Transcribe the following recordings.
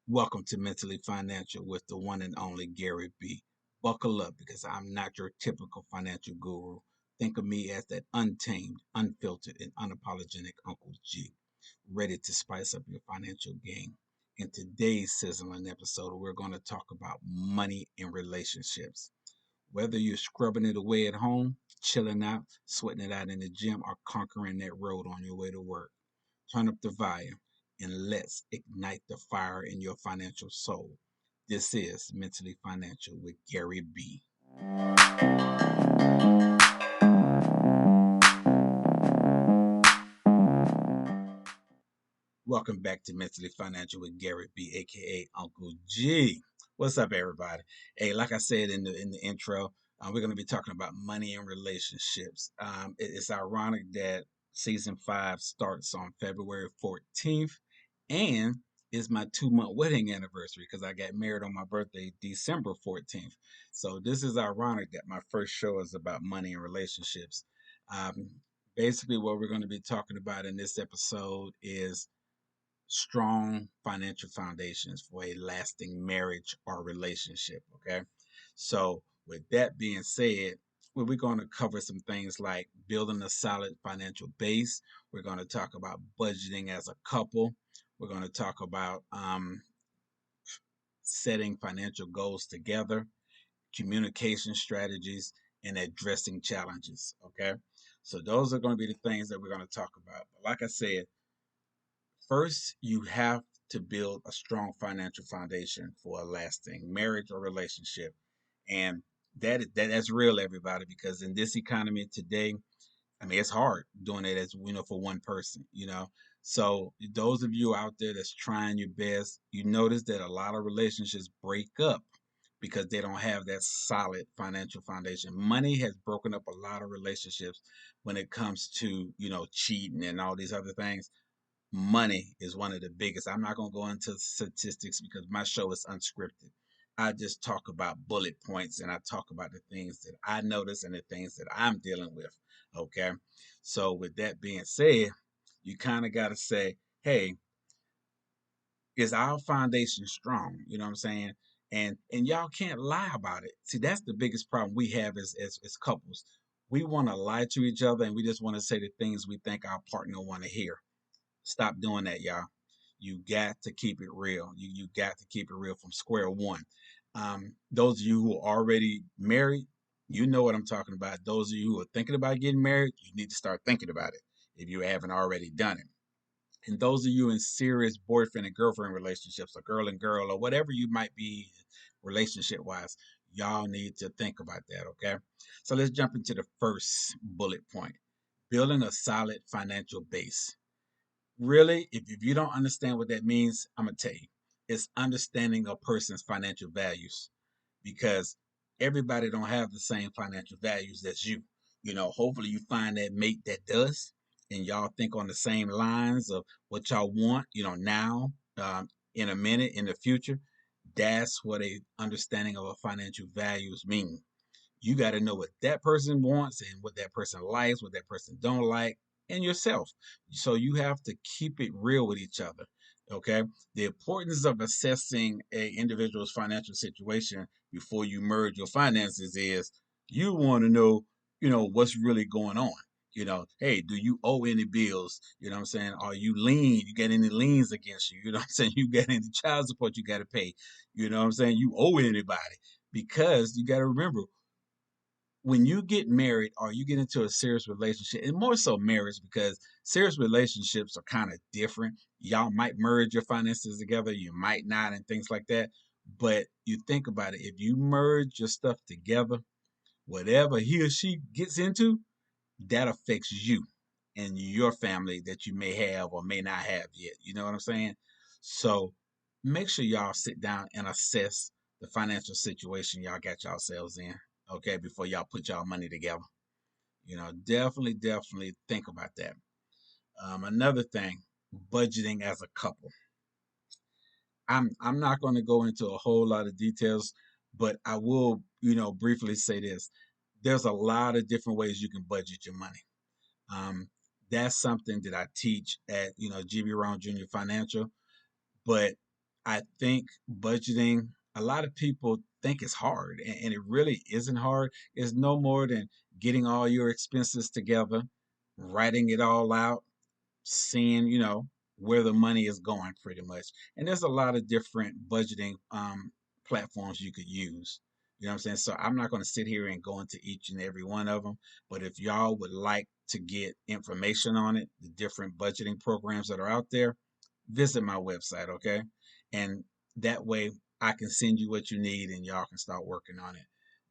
Welcome to Mentally Financial with the one and only Gary B. Buckle up because I'm not your typical financial guru. Think of me as that untamed, unfiltered, and unapologetic Uncle G, ready to spice up your financial game. In today's sizzling episode, we're going to talk about money and relationships. Whether you're scrubbing it away at home, chilling out, sweating it out in the gym, or conquering that road on your way to work, turn up the volume and let's ignite the fire in your financial soul. This is Mentally Financial with Gary B. Welcome back to Mentally Financial with Gary B, aka Uncle G. What's up, everybody? Hey, like I said in the intro, we're going to be talking about money and relationships. It's ironic that season 5 starts on February 14th, and is my 2 month wedding anniversary because I got married on my birthday, December 14th. So this is ironic that my first show is about money and relationships. Um, Basically, what we're going to be talking about in this episode is strong financial foundations for a lasting marriage or relationship. Okay. So, with that being said, we're going to cover some things like building a solid financial base. We're going to talk about budgeting as a couple. We're going to talk about setting financial goals together, communication strategies, and addressing challenges. Okay. So, those are going to be the things that we're going to talk about. But like I said, first, you have to build a strong financial foundation for a lasting marriage or relationship. And that's real, everybody, because in this economy today, I mean, it's hard doing it as for one person. So those of you out there that's trying your best, you notice that a lot of relationships break up because they don't have that solid financial foundation. Money has broken up a lot of relationships when it comes to cheating and all these other things. Money is one of the biggest. I'm not going to go into statistics because my show is unscripted. I just talk about bullet points and I talk about the things that I notice and the things that I'm dealing with. Okay. So, with that being said, you kind of got to say, hey, is our foundation strong? You know what I'm saying? And y'all can't lie about it. See, that's the biggest problem we have as couples. We want to lie to each other and we just want to say the things we think our partner want to hear. Stop doing that, y'all. You got to keep it real. You got to keep it real from square one. Those of you who are already married, you know what I'm talking about. Those of you who are thinking about getting married, you need to start thinking about it if you haven't already done it. And those of you in serious boyfriend and girlfriend relationships, or girl and girl, or whatever you might be relationship wise, y'all need to think about that, okay? So let's jump into the first bullet point: building a solid financial base. Really, if you don't understand what that means, I'm gonna tell you, it's understanding a person's financial values, because everybody don't have the same financial values as you. Hopefully you find that mate that does, and y'all think on the same lines of what y'all want, now, in a minute, in the future. That's what a understanding of a financial values mean. You got to know what that person wants and what that person likes, what that person don't like, and yourself. So you have to keep it real with each other. Okay. The importance of assessing a individual's financial situation before you merge your finances is you want to know what's really going on. Hey, do you owe any bills? You know what I'm saying? Are you lean? You got any liens against you? You know what I'm saying? You got any child support you got to pay? You know what I'm saying? You owe anybody? Because you got to remember, when you get married or you get into a serious relationship, and more so marriage, because serious relationships are kind of different. Y'all might merge your finances together, you might not, and things like that. But you think about it, if you merge your stuff together, whatever he or she gets into, that affects you and your family that you may have or may not have yet. You know what I'm saying? So make sure y'all sit down and assess the financial situation y'all got yourselves in, okay, before y'all put y'all money together. Definitely think about that. Another thing, budgeting as a couple. I'm not going to go into a whole lot of details, but I will briefly say this. There's a lot of different ways you can budget your money. Um, that's something that I teach at GB Round Junior Financial. But I think budgeting, a lot of people think it's hard, and it really isn't hard. It's no more than getting all your expenses together, writing it all out, seeing, where the money is going pretty much. And there's a lot of different budgeting platforms you could use. You know what I'm saying? So I'm not going to sit here and go into each and every one of them. But if y'all would like to get information on it, the different budgeting programs that are out there, visit my website, okay? And that way I can send you what you need and y'all can start working on it.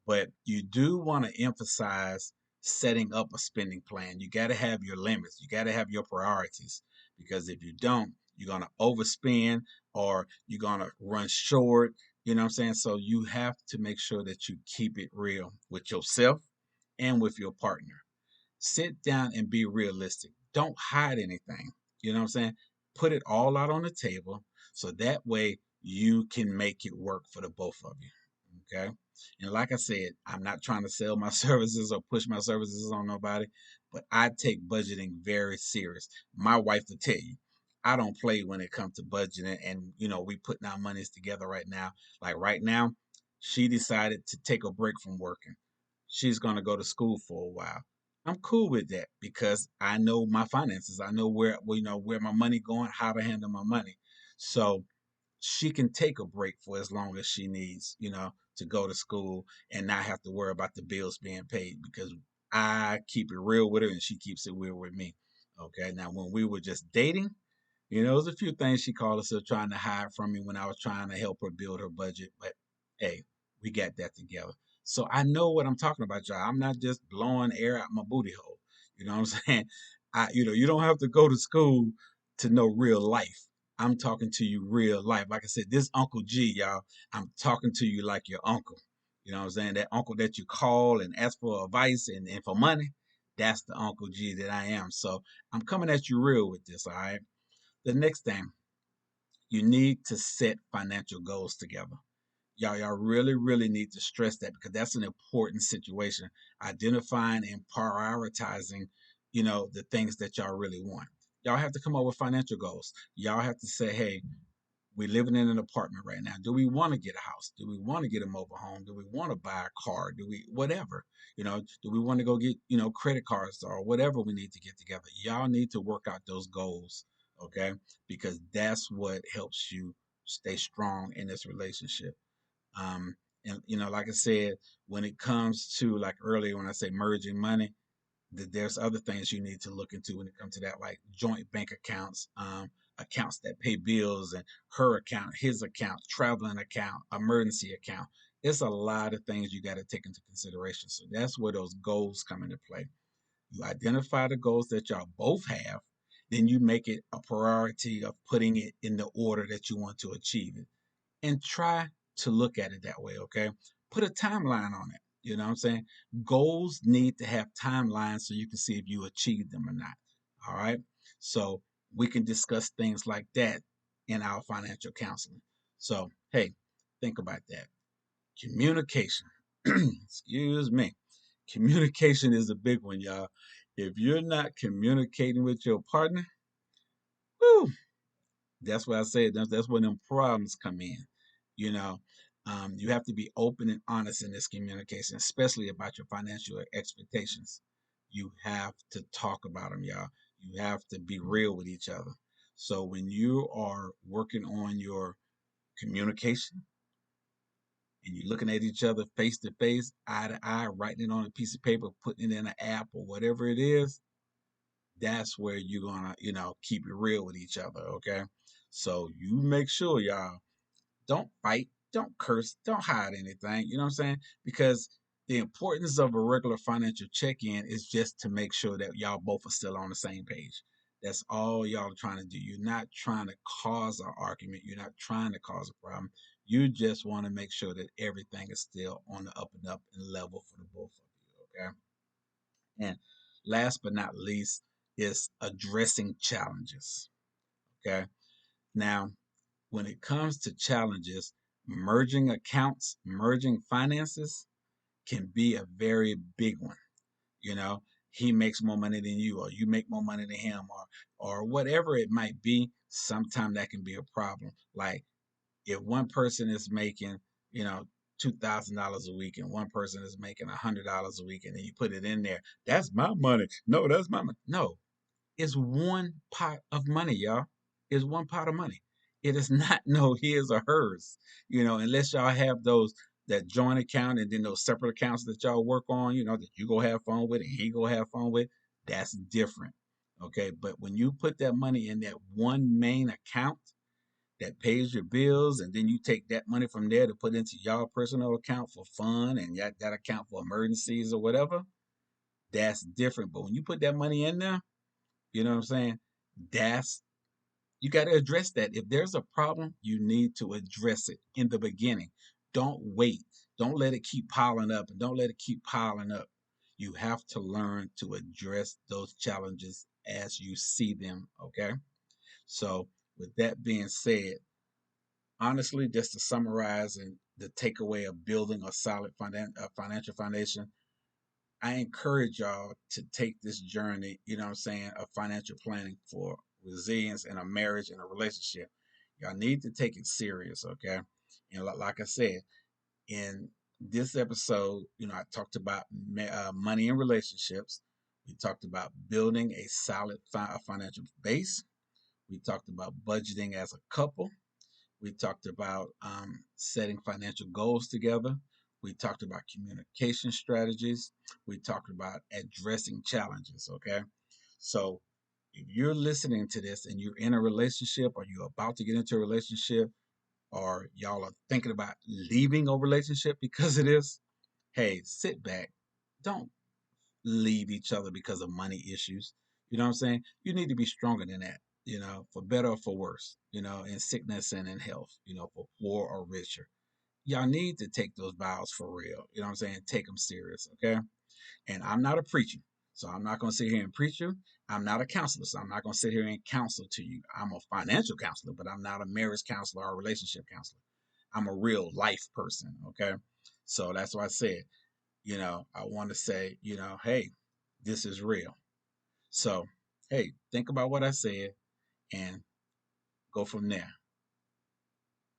But you do want to emphasize setting up a spending plan. You got to have your limits, you got to have your priorities, because if you don't, you're going to overspend or you're going to run short. You know what I'm saying? So you have to make sure that you keep it real with yourself and with your partner. Sit down and be realistic. Don't hide anything. You know what I'm saying? Put it all out on the table so that way you can make it work for the both of you. Okay. And like I said, I'm not trying to sell my services or push my services on nobody, but I take budgeting very serious. My wife will tell you, I don't play when it comes to budgeting. And, we putting our monies together right now. Like right now, she decided to take a break from working. She's going to go to school for a while. I'm cool with that because I know my finances. I know where my money going, how to handle my money. So she can take a break for as long as she needs, to go to school and not have to worry about the bills being paid because I keep it real with her and she keeps it real with me. Okay. Now, when we were just dating, there's a few things she called herself trying to hide from me when I was trying to help her build her budget. But hey, we got that together. So I know what I'm talking about, y'all. I'm not just blowing air out my booty hole. You know what I'm saying? You don't have to go to school to know real life. I'm talking to you real life. Like I said, this Uncle G, y'all, I'm talking to you like your uncle. You know what I'm saying? That uncle that you call and ask for advice and for money. That's the Uncle G that I am. So I'm coming at you real with this, all right? The next thing, you need to set financial goals together. Y'all really, really need to stress that because that's an important situation. Identifying and prioritizing, the things that y'all really want. Y'all have to come up with financial goals. Y'all have to say, hey, we're living in an apartment right now. Do we want to get a house? Do we want to get a mobile home? Do we want to buy a car? Do we, whatever? Do we want to go get, credit cards or whatever we need to get together? Y'all need to work out those goals, okay? Because that's what helps you stay strong in this relationship. Um, and, like I said, when it comes to like earlier when I say merging money, there's other things you need to look into when it comes to that, like joint bank accounts, accounts that pay bills, and her account, his account, traveling account, emergency account. It's a lot of things you got to take into consideration. So that's where those goals come into play. You identify the goals that y'all both have, then you make it a priority of putting it in the order that you want to achieve it and try to look at it that way, okay? Put a timeline on it. You know what I'm saying? Goals need to have timelines so you can see if you achieve them or not. All right. So we can discuss things like that in our financial counseling. So, hey, think about that. Communication. Excuse me. Communication is a big one, y'all. If you're not communicating with your partner, whew, that's what I said. That's when them problems come in. You know, you have to be open and honest in this communication, especially about your financial expectations. You have to talk about them, y'all. You have to be real with each other. So when you are working on your communication and you're looking at each other face to face, eye to eye, writing it on a piece of paper, putting it in an app or whatever it is, that's where you're gonna, keep it real with each other. Okay. So you make sure y'all don't fight, don't curse, don't hide anything. You know what I'm saying? Because the importance of a regular financial check-in is just to make sure that y'all both are still on the same page. That's all y'all are trying to do. You're not trying to cause an argument. You're not trying to cause a problem. You just want to make sure that everything is still on the up and up and level for the both of you. Okay. And last but not least is addressing challenges. Okay. Now, when it comes to challenges, merging accounts, merging finances can be a very big one. You know, he makes more money than you, or you make more money than him, or whatever it might be. Sometimes that can be a problem. Like If one person is making, you know, $2,000 a week and one person is making $100 a week, and then you put it in there, that's my money. No, that's my money. No, it's one pot of money, y'all. It's one pot of money. It is not no his or hers, unless y'all have those that joint account and then those separate accounts that y'all work on, that you go have fun with and he go have fun with. That's different. Okay. But when you put that money in that one main account that pays your bills, and then you take that money from there to put into y'all personal account for fun and that account for emergencies or whatever, that's different. But when you put that money in there, you know what I'm saying? That's You got to address that. If there's a problem, you need to address it in the beginning. Don't wait. Don't let it keep piling up and don't let it keep piling up. You have to learn to address those challenges as you see them, okay? So, with that being said, honestly, just to summarize and the takeaway of building a solid financial foundation, I encourage y'all to take this journey, what I'm saying, of financial planning for resilience in a marriage and a relationship. Y'all need to take it serious, okay? And like I said, in this episode, I talked about money and relationships. We talked about building a solid financial base. We talked about budgeting as a couple. We talked about setting financial goals together. We talked about communication strategies. We talked about addressing challenges. Okay. So if you're listening to this and you're in a relationship or you're about to get into a relationship or y'all are thinking about leaving a relationship because of this, hey, sit back. Don't leave each other because of money issues. You know what I'm saying? You need to be stronger than that, for better or for worse, in sickness and in health, for poor or richer. Y'all need to take those vows for real. You know what I'm saying? Take them serious, okay? And I'm not a preacher. So I'm not going to sit here and preach you. I'm not a counselor. So I'm not going to sit here and counsel to you. I'm a financial counselor, but I'm not a marriage counselor or a relationship counselor. I'm a real life person, okay? So that's why I said, I want to say, hey, this is real. So, hey, think about what I said and go from there.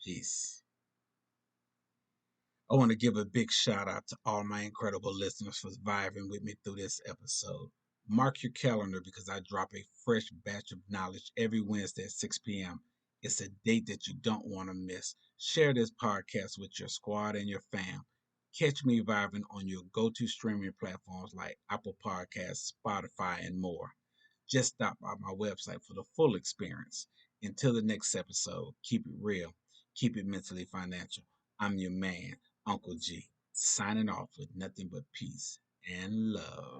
Peace. I want to give a big shout out to all my incredible listeners for vibing with me through this episode. Mark your calendar because I drop a fresh batch of knowledge every Wednesday at 6 p.m. It's a date that you don't want to miss. Share this podcast with your squad and your fam. Catch me vibing on your go to streaming platforms like Apple Podcasts, Spotify, and more. Just stop by my website for the full experience. Until the next episode, keep it real, keep it mentally financial. I'm your man, Uncle G, signing off with nothing but peace and love.